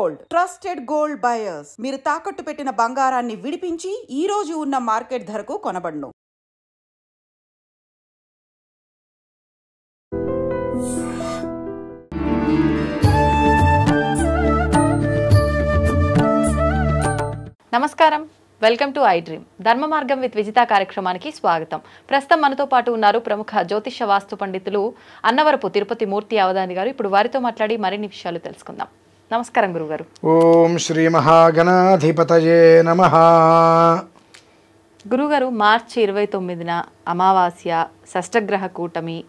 Gold, trusted gold buyers. మీరు తాకట్టు పెట్టిన బంగారాన్ని విడిపించి ఈ రోజు ఉన్న మార్కెట్ ధరకు కొనబడును. నమస్కారం, వెల్కమ్ టు ఐ డ్రీమ్. ధర్మ మార్గం విత్ విజిత కార్యక్రమానికి స్వాగతం. ప్రస్తుతం మనతో పాటు ఉన్నారు ప్రముఖ జ్యోతిష వాస్తు పండితులు అన్నవరపు తిరుపతి మూర్తి అవధాని గారు. ఇప్పుడు వారితో మాట్లాడి మరిన్ని విషయాలు తెలుసుకుందాం. నమస్కారం గురుగారు. ఓం శ్రీ మహాగణాధిపతయే నమః. గురుగారు, మార్చి 29న అమావాస్య, షష్టగ్రహ కూటమి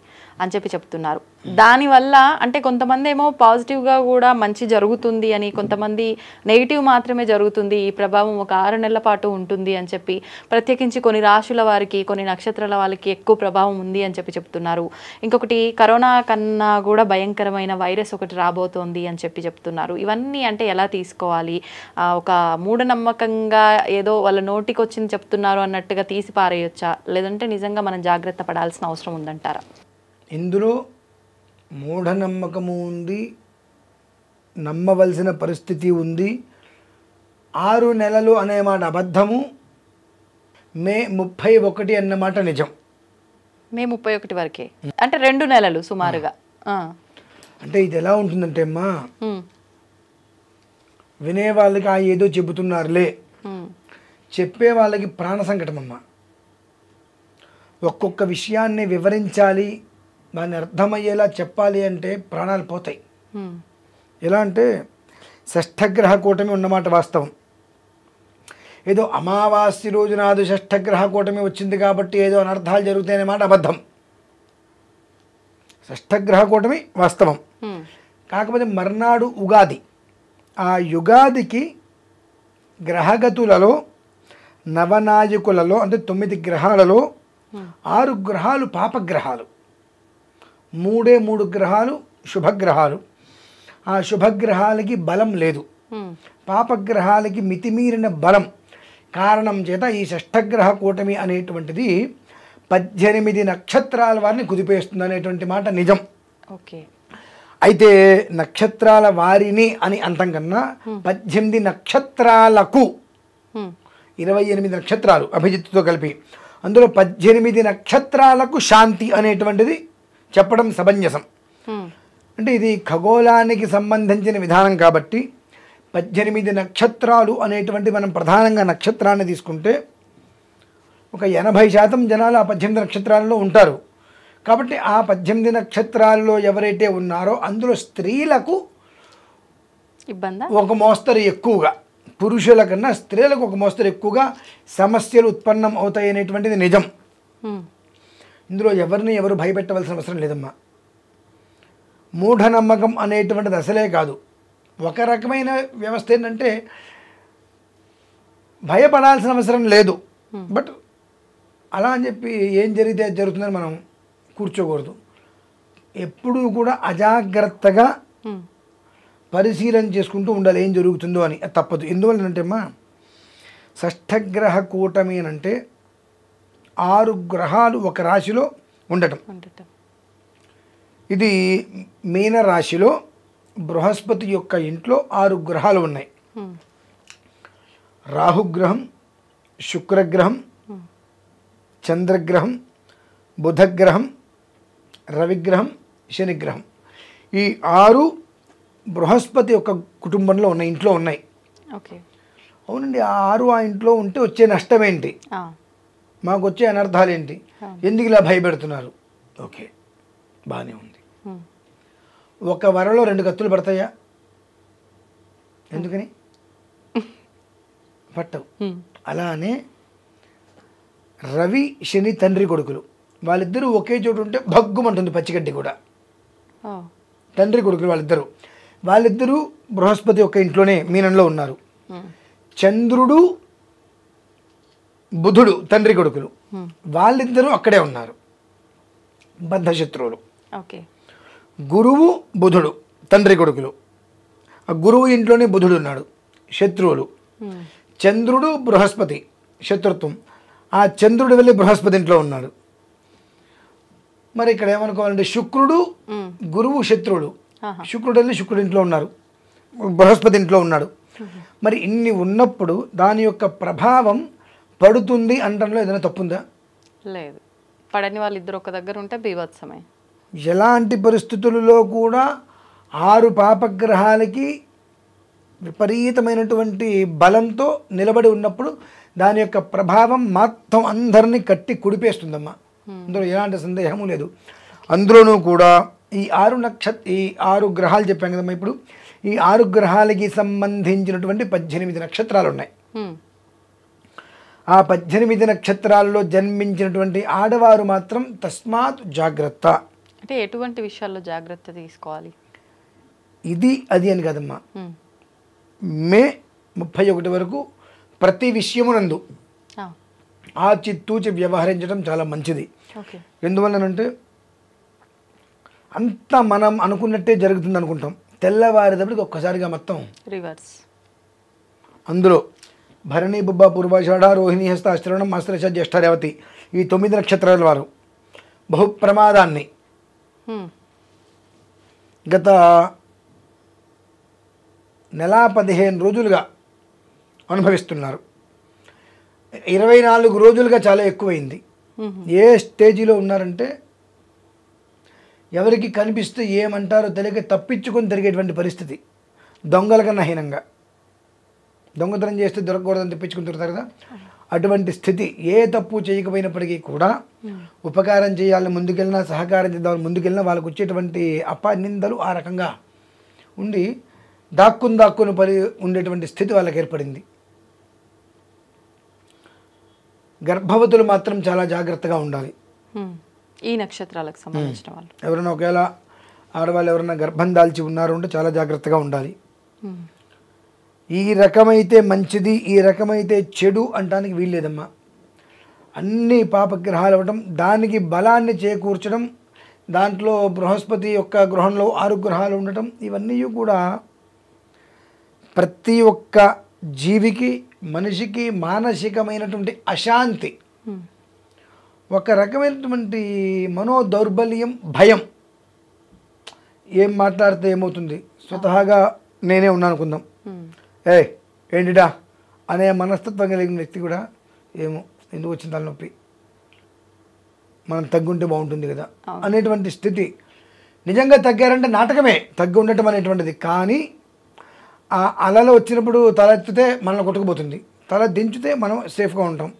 అని చెప్తున్నారు. దానివల్ల అంటే కొంతమంది ఏమో పాజిటివ్గా కూడా మంచి జరుగుతుంది అని, కొంతమంది నెగిటివ్ మాత్రమే జరుగుతుంది, ఈ ప్రభావం ఒక 6 నెలల పాటు ఉంటుంది అని చెప్పి, ప్రత్యేకించి కొన్ని రాశుల వారికి, కొన్ని నక్షత్రాల వాళ్ళకి ఎక్కువ ప్రభావం ఉంది అని చెప్తున్నారు. ఇంకొకటి కరోనా కన్నా కూడా భయంకరమైన వైరస్ ఒకటి రాబోతోంది అని చెప్తున్నారు. ఇవన్నీ అంటే ఎలా తీసుకోవాలి? ఒక మూఢనమ్మకంగా ఏదో వాళ్ళ నోటికి వచ్చింది చెప్తున్నారు అన్నట్టుగా తీసి పారేయొచ్చా, లేదంటే నిజంగా మనం జాగ్రత్త పడాల్సిన అవసరం ఉందంటారా? ఇందులో మూఢనమ్మకము ఉంది, నమ్మవలసిన పరిస్థితి ఉంది. 6 నెలలు అనే మాట అబద్ధము, మే 31 అన్నమాట నిజం. మే 31 వరకే అంటే 2 నెలలు సుమారుగా. అంటే ఇది ఎలా ఉంటుందంటే అమ్మా, వినే వాళ్ళకి ఏదో చెబుతున్నారులే, చెప్పే వాళ్ళకి ప్రాణ సంకటం అమ్మా. ఒక్కొక్క విషయాన్ని వివరించాలి, దాన్ని అర్థమయ్యేలా చెప్పాలి అంటే ప్రాణాలు పోతాయి. ఎలా అంటే షష్ఠగ్రహ కూటమి ఉన్నమాట వాస్తవం. ఏదో అమావాస్య రోజు నాడు షష్ఠగ్రహ కూటమి వచ్చింది కాబట్టి ఏదో అనర్థాలు జరుగుతాయన్నమాట అబద్ధం. షష్ఠగ్రహ కూటమి వాస్తవం. కాకపోతే మర్నాడు ఉగాది. ఆ యుగాదికి గ్రహగతులలో, నవనాయకులలో అంటే 9 గ్రహాలలో 6 గ్రహాలు పాపగ్రహాలు, 3 గ్రహాలు శుభగ్రహాలు. ఆ శుభగ్రహాలకి బలం లేదు, పాపగ్రహాలకి మితిమీరిన బలం కారణం చేత ఈ షష్ఠగ్రహ కూటమి అనేటువంటిది 18 నక్షత్రాల వారిని కుదిపేస్తుంది అనేటువంటి మాట నిజం. ఓకే. అయితే నక్షత్రాల వారిని అని అంతం కన్నా 18 నక్షత్రాలకు 28 నక్షత్రాలు అభిజిత్తుతో కలిపి, అందులో 18 నక్షత్రాలకు శాంతి అనేటువంటిది చెప్పడం సమంజసం. అంటే ఇది ఖగోళానికి సంబంధించిన విధానం కాబట్టి 18 నక్షత్రాలు అనేటువంటి మనం ప్రధానంగా నక్షత్రాన్ని తీసుకుంటే ఒక 80% జనాలు ఆ 18 నక్షత్రాలలో ఉంటారు. కాబట్టి ఆ 18 నక్షత్రాల్లో ఎవరైతే ఉన్నారో అందులో స్త్రీలకు ఇబ్బంది ఒక మోస్తరు ఎక్కువగా, పురుషుల కన్నా స్త్రీలకు ఒక మోస్తరు ఎక్కువగా సమస్యలు ఉత్పన్నం అవుతాయి అనేటువంటిది నిజం. ఇందులో ఎవరిని ఎవరు భయపెట్టవలసిన అవసరం లేదమ్మా. మూఢనమ్మకం అనేటువంటిది అసలే కాదు. ఒక రకమైన వ్యవస్థ ఏంటంటే భయపడాల్సిన అవసరం లేదు, బట్ అలా అని చెప్పి ఏం జరిగితే అది జరుగుతుందని మనం కూర్చోకూడదు. ఎప్పుడూ కూడా అజాగ్రత్తగా పరిశీలన చేసుకుంటూ ఉండాలి ఏం జరుగుతుందో అని. అది తప్పదు. ఎందువల్లంటే అమ్మా, షష్ఠగ్రహ కూటమి అని అంటే 6 గ్రహాలు ఒక రాశిలో ఉండటం. ఇది మీన రాశిలో బృహస్పతి యొక్క ఇంట్లో 6 గ్రహాలు ఉన్నాయి. రాహుగ్రహం, శుక్రగ్రహం, చంద్రగ్రహం, బుధగ్రహం, రవిగ్రహం, శనిగ్రహం. ఈ 6 బృహస్పతి యొక్క కుటుంబంలో ఉన్నాయి, ఇంట్లో ఉన్నాయి. అవునండి, ఆ 6 ఆ ఇంట్లో ఉంటే వచ్చే నష్టం ఏంటి, మాకు వచ్చే అనర్థాలు ఏంటి, ఎందుకు ఇలా భయపెడుతున్నారు? ఓకే, బాగానే ఉంది. ఒక వరలో 2 కత్తులు పడతాయా? ఎందుకని పట్టవు. అలానే రవి శని తండ్రి కొడుకులు వాళ్ళిద్దరూ ఒకే చోటు ఉంటే భగ్గుమంటుంది పచ్చిగడ్డి కూడా. తండ్రి కొడుకులు వాళ్ళిద్దరూ బృహస్పతి యొక్క ఇంట్లోనే మీనంలో ఉన్నారు. చంద్రుడు బుధుడు తండ్రి కొడుకులు వాళ్ళిద్దరూ అక్కడే ఉన్నారు, బద్ధశత్రువులు. గురువు బుధుడు తండ్రి కొడుకులు, ఆ గురువు ఇంట్లోనే బుధుడు ఉన్నాడు, శత్రువులు. చంద్రుడు బృహస్పతి శత్రుత్వం, ఆ చంద్రుడు వెళ్ళి బృహస్పతి ఇంట్లో ఉన్నాడు. మరి ఇక్కడ ఏమనుకోవాలంటే శుక్రుడు గురువు శత్రువులు, శుక్రుడు వెళ్ళి శుక్రుడి ఇంట్లో ఉన్నారు, బృహస్పతి ఇంట్లో ఉన్నాడు. మరి ఇన్ని ఉన్నప్పుడు దాని యొక్క ప్రభావం పడుతుంది అనడంలో ఏదైనా తప్పుందా? లేదు, పడని వాళ్ళిద్దరు ఒక దగ్గర ఉంటే బీభత్సమే. ఎలాంటి పరిస్థితులలో కూడా 6 పాపగ్రహాలకి విపరీతమైనటువంటి బలంతో నిలబడి ఉన్నప్పుడు దాని యొక్క ప్రభావం మొత్తం అందరినీ కట్టి కుడిపేస్తుందమ్మా. అందులో ఎలాంటి సందేహము లేదు. అందులోనూ కూడా ఈ 6 గ్రహాలు చెప్పాం కదమ్మా. ఇప్పుడు ఈ 6 గ్రహాలకి సంబంధించినటువంటి 18 నక్షత్రాలు ఉన్నాయి. ఆ 18 నక్షత్రాల్లో జన్మించినటువంటి ఆడవారు మాత్రం తస్మాత్ జాగ్రత్త. అంటే ఎటువంటి విషయాల్లో జాగ్రత్త తీసుకోవాలి? ఇది అది అని కదమ్మా. మే 31 వరకు ప్రతి విషయమునందు ఆచితూచి వ్యవహరించడం చాలా మంచిది. ఎందువల్లనంటే అంతా మనం అనుకున్నట్టే జరుగుతుంది అనుకుంటాం, తెల్లవారేటప్పటికి ఒక్కసారిగా మొత్తం రివర్స్. అందులో భరణి, బుబ్బ, పూర్వాషాఢ, రోహిణి, హస్త, శ్రవణం, ఆశ్లేష, జ్యేష్ఠ, రేవతి ఈ 9 నక్షత్రాల వారు బహు ప్రమాదాన్ని గత నెల 15 రోజులుగా అనుభవిస్తున్నారు. 24 రోజులుగా చాలా ఎక్కువైంది. ఏ స్టేజీలో ఉన్నారంటే ఎవరికి కనిపిస్తే ఏమంటారో తెలియక తప్పించుకొని తిరిగేటువంటి పరిస్థితి. దొంగల కన్నా హీనంగా, దొంగతనం చేస్తే దొరకకూడదని తెప్పించుకుని తిరుగుతారు కదా, అటువంటి స్థితి. ఏ తప్పు చేయకపోయినప్పటికీ కూడా ఉపకారం చేయాలని ముందుకెళ్ళినా, సహకారం చేద్దామని ముందుకెళ్ళినా వాళ్ళకు వచ్చేటువంటి అపనిందలు ఆ రకంగా ఉండి దాక్కుని ఉండేటువంటి స్థితి వాళ్ళకి ఏర్పడింది. గర్భవతులు మాత్రం చాలా జాగ్రత్తగా ఉండాలి. ఈ నక్షత్రాలకు సంబంధించిన వాళ్ళు ఎవరైనా ఒకవేళ ఆడవాళ్ళు ఎవరైనా గర్భం దాల్చి ఉన్నారు అంటే చాలా జాగ్రత్తగా ఉండాలి. ఈ రకమైతే మంచిది, ఈ రకమైతే చెడు అంటానికి వీల్లేదమ్మా. అన్ని పాపగ్రహాలు అవ్వడం, దానికి బలాన్ని చేకూర్చడం, దాంట్లో బృహస్పతి యొక్క గృహంలో 6 గ్రహాలు ఉండటం, ఇవన్నీ కూడా ప్రతి ఒక్క జీవికి, మనిషికి మానసికమైనటువంటి అశాంతి, ఒక రకమైనటువంటి మనోదౌర్బల్యం, భయం. ఏం మాట్లాడితే ఏమవుతుంది, స్వతహాగా నేనే ఉన్నాను అనుకుందాం, ఏంటిడా అనే మనస్తత్వం కలిగిన వ్యక్తి కూడా ఏమో ఎందుకు వచ్చిన తలనొప్పి, మనం తగ్గుంటే బాగుంటుంది కదా అనేటువంటి స్థితి. నిజంగా తగ్గారంటే నాటకమే తగ్గి ఉండటం అనేటువంటిది. కానీ ఆ అలలో వచ్చినప్పుడు తల ఎత్తితే మనల్ని కొట్టుకుపోతుంది, తల దించితే మనం సేఫ్గా ఉంటాం.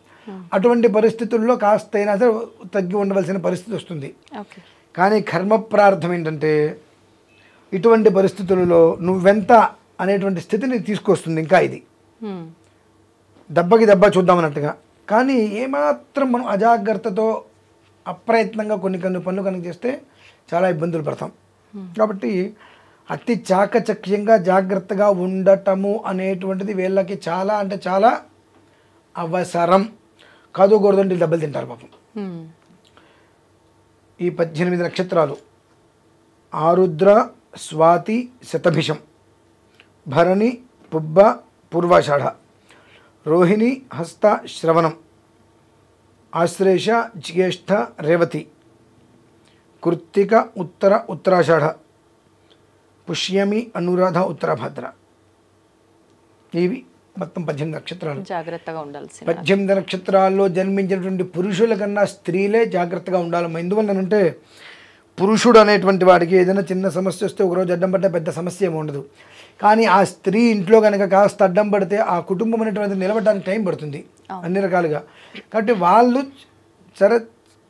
అటువంటి పరిస్థితుల్లో కాస్తైనా సరే తగ్గి ఉండవలసిన పరిస్థితి వస్తుంది. కానీ కర్మ ప్రార్థం ఏంటంటే ఇటువంటి పరిస్థితులలో నువ్వెంత అనేటువంటి స్థితిని తీసుకొస్తుంది. ఇంకా ఇది దెబ్బకి దెబ్బ చూద్దామన్నట్టుగా. కానీ ఏమాత్రం మనం అజాగ్రత్తతో అప్రయత్నంగా కొన్ని పనులు కనుక చేస్తే చాలా ఇబ్బందులు పడతాం. కాబట్టి అతి చాకచక్యంగా జాగ్రత్తగా ఉండటము అనేటువంటిది వీళ్ళకి చాలా అంటే చాలా అవసరం. కాదుకూడదంటే దెబ్బలు తింటారు పాపం. ఈ 18 నక్షత్రాలు ఆరుద్ర, స్వాతి, శతభిషం, భరణి, పుబ్బ, పూర్వాషాఢ, రోహిణి, హస్త, శ్రవణం, ఆశ్లేష, జ్యేష్ఠ, రేవతి, కృత్తిక, ఉత్తరాషాఢ, పుష్యమి, అనురాధ, ఉత్తరభద్ర. ఇవి మొత్తం 18 నక్షత్రాలు. జాగ్రత్తగా ఉండాల్సి. 18 నక్షత్రాల్లో జన్మించినటువంటి పురుషుల కన్నా స్త్రీలే జాగ్రత్తగా ఉండాలమ్మా. ఎందువల్లనంటే పురుషుడు అనేటువంటి వాడికి ఏదైనా చిన్న సమస్య వస్తే ఒకరోజు అడ్డం పడితే పెద్ద సమస్య ఏమి ఉండదు. కానీ ఆ స్త్రీ ఇంట్లో కనుక కాస్త అడ్డం పడితే ఆ కుటుంబం అనేటువంటిది నిలబడడానికి టైం పడుతుంది అన్ని రకాలుగా. కాబట్టి వాళ్ళు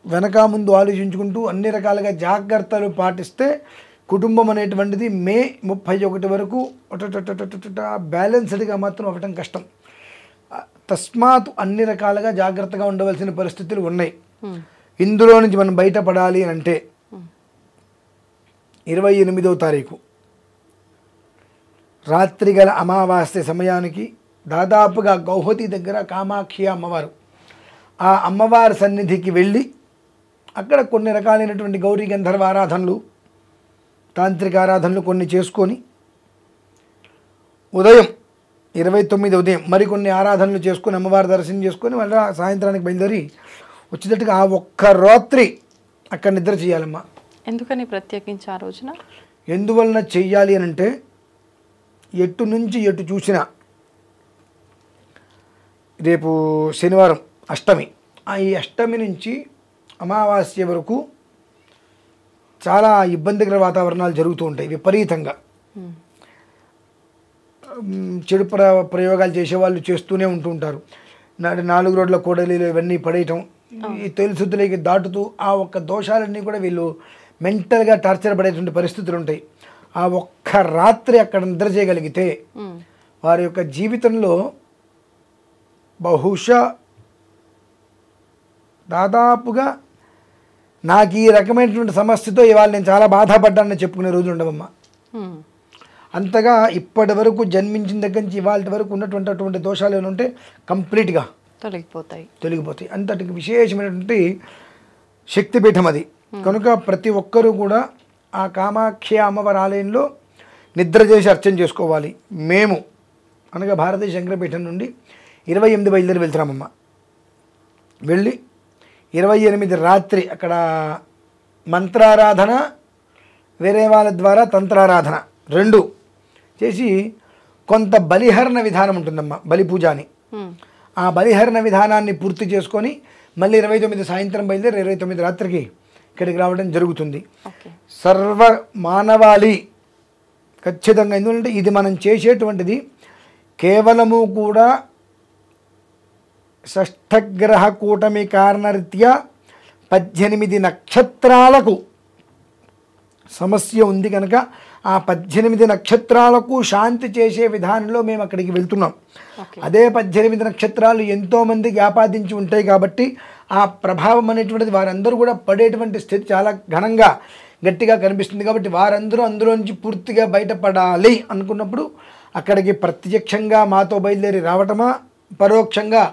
వెనక ముందు ఆలోచించుకుంటూ అన్ని రకాలుగా జాగ్రత్తలు పాటిస్తే కుటుంబం అనేటువంటిది మే 31 వరకు బ్యాలెన్స్డ్గా మాత్రం అవ్వటం కష్టం. తస్మాత్ అన్ని రకాలుగా జాగ్రత్తగా ఉండవలసిన పరిస్థితులు ఉన్నాయి. ఇందులో నుంచి మనం బయటపడాలి అంటే 28వ తారీఖు రాత్రి గల అమావాస్య సమయానికి దాదాపుగా గౌహతి దగ్గర కామాక్షి అమ్మవారు, ఆ అమ్మవారి సన్నిధికి వెళ్ళి అక్కడ కొన్ని రకాలైనటువంటి గౌరీ గంధర్వ ఆరాధనలు, తాంత్రిక ఆరాధనలు కొన్ని చేసుకొని ఉదయం 29 ఉదయం మరికొన్ని ఆరాధనలు చేసుకొని అమ్మవారి దర్శనం చేసుకొని మళ్ళీ సాయంత్రానికి బయలుదేరి వచ్చేటట్టుగా ఆ ఒక్క రాత్రి అక్కడ నిద్ర చేయాలమ్మా. ఎందుకని ప్రత్యేకించి ఆ రోజున? ఎందువలన చెయ్యాలి అని అంటే ఎటు నుంచి ఎటు చూసినా రేపు శనివారం అష్టమి, ఈ అష్టమి నుంచి అమావాస్య వరకు చాలా ఇబ్బందికర వాతావరణాలు జరుగుతూ ఉంటాయి విపరీతంగా. చెడు ప్రయోగాలు చేసేవాళ్ళు చేస్తూనే ఉంటూ ఉంటారు. 4 రోడ్ల కూడలీలు ఇవన్నీ పడేయటం, ఈ తొలిశుద్ధులకి దాటుతూ ఆ ఒక్క దోషాలన్నీ కూడా వీళ్ళు మెంటల్గా టార్చర్ పడేటువంటి పరిస్థితులు ఉంటాయి. ఆ ఒక్క రాత్రి అక్కడ నిద్ర చేయగలిగితే వారి యొక్క జీవితంలో బహుశా దాదాపుగా నాకు ఈ రకమైనటువంటి సమస్యతో ఇవాళ నేను చాలా బాధపడ్డానని చెప్పుకునే రోజులు ఉండవమ్మా. అంతగా ఇప్పటి వరకు జన్మించిన దగ్గర నుంచి ఇవాళ వరకు ఉన్నటువంటి దోషాలు ఏమైనా ఉంటే కంప్లీట్గా తొలగిపోతాయి. అంతటి విశేషమైనటువంటి శక్తిపీఠం అది. కనుక ప్రతి ఒక్కరూ కూడా ఆ కామాఖ్య అమ్మవారి ఆలయంలో నిద్ర చేసి అర్చన చేసుకోవాలి. మేము అనగా భారతీయ శంకరపీఠం నుండి 28 బయలుదేరి వెళ్తున్నామమ్మ. వెళ్ళి 28 రాత్రి అక్కడ మంత్రారాధన, వేరే వాళ్ళ ద్వారా తంత్రారాధన 2 చేసి కొంత బలిహరణ విధానం ఉంటుందమ్మా, బలి పూజ అని. ఆ బలిహరణ విధానాన్ని పూర్తి చేసుకొని మళ్ళీ 29 సాయంత్రం బయలుదేరి 29 రాత్రికి ఇక్కడికి రావడం జరుగుతుంది. సర్వ మానవాళి ఖచ్చితంగా, ఎందుకంటే ఇది మనం చేసేటువంటిది కేవలము కూడా షష్ఠగ్రహ కూటమి కారణరీత్యా 18 నక్షత్రాలకు సమస్య ఉంది కనుక ఆ 18 నక్షత్రాలకు శాంతి చేసే విధానంలో మేము అక్కడికి వెళ్తున్నాం. అదే 18 నక్షత్రాలు ఎంతోమందికి ఆపాదించి ఉంటాయి కాబట్టి ఆ ప్రభావం అనేటువంటిది వారందరూ కూడా పడేటువంటి స్థితి చాలా ఘనంగా గట్టిగా కనిపిస్తుంది. కాబట్టి వారందరూ అందులోంచి పూర్తిగా బయటపడాలి అనుకున్నప్పుడు అక్కడికి ప్రత్యక్షంగా మాతో బయలుదేరి రావటమా, పరోక్షంగా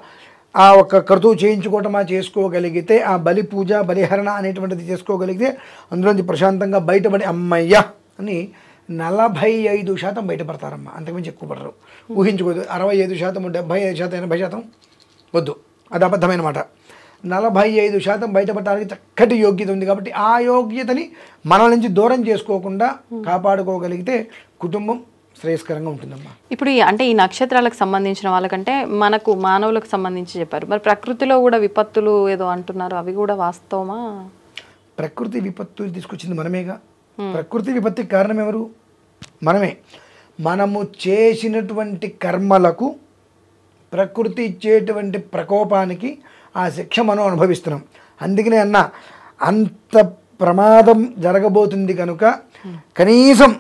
ఆ ఒక్క క్రతువు చేయించుకోవటమా చేసుకోగలిగితే, ఆ బలి పూజ బలిహరణ అనేటువంటిది చేసుకోగలిగితే అందులోంచి ప్రశాంతంగా బయటపడి అమ్మయ్య అని 45% బయటపడతారమ్మా. అంతకుమించి ఎక్కువ పడరు. ఊహించుకోదు 65%, 75%, 80% వద్దు, అది అబద్ధమైన మాట. 45% బయటపడటానికి చక్కటి యోగ్యత ఉంది. కాబట్టి ఆ యోగ్యతని మన నుంచి దూరం చేసుకోకుండా కాపాడుకోగలిగితే కుటుంబం శ్రేయస్కరంగా ఉంటుందమ్మా. ఇప్పుడు అంటే ఈ నక్షత్రాలకు సంబంధించిన వాళ్ళకంటే మనకు మానవులకు సంబంధించి చెప్పారు, మరి ప్రకృతిలో కూడా విపత్తులు ఏదో అంటున్నారు, అవి కూడా వాస్తవమా? ప్రకృతి విపత్తులు తీసుకొచ్చింది మనమేగా. ప్రకృతి విపత్తికి కారణం ఎవరు? మనమే. మనము చేసినటువంటి కర్మలకు ప్రకృతి ఇచ్చేటువంటి ప్రకోపానికి ఆ శిక్ష మనం అనుభవిస్తున్నాం. అందుకనే అన్న అంత ప్రమాదం జరగబోతుంది కనుక కనీసం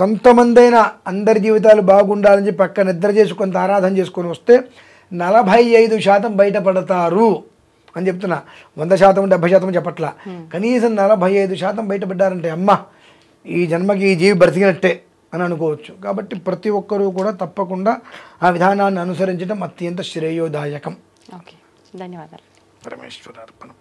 కొంతమందైనా అందరి జీవితాలు బాగుండాలని చెప్పి పక్క నిద్ర చేసి కొంత ఆరాధన చేసుకొని వస్తే 45% బయటపడతారు అని చెప్తున్నా. 100%, 70% చెప్పట్లా. కనీసం 45% బయటపడ్డారంటే అమ్మ ఈ జన్మకి ఈ జీవి బ్రతికినట్టే అని అనుకోవచ్చు. కాబట్టి ప్రతి ఒక్కరూ కూడా తప్పకుండా ఆ విధానాన్ని అనుసరించడం అత్యంత శ్రేయోదాయకం. ఓకే, ధన్యవాదాలు. పరమేశ్వరార్పణం.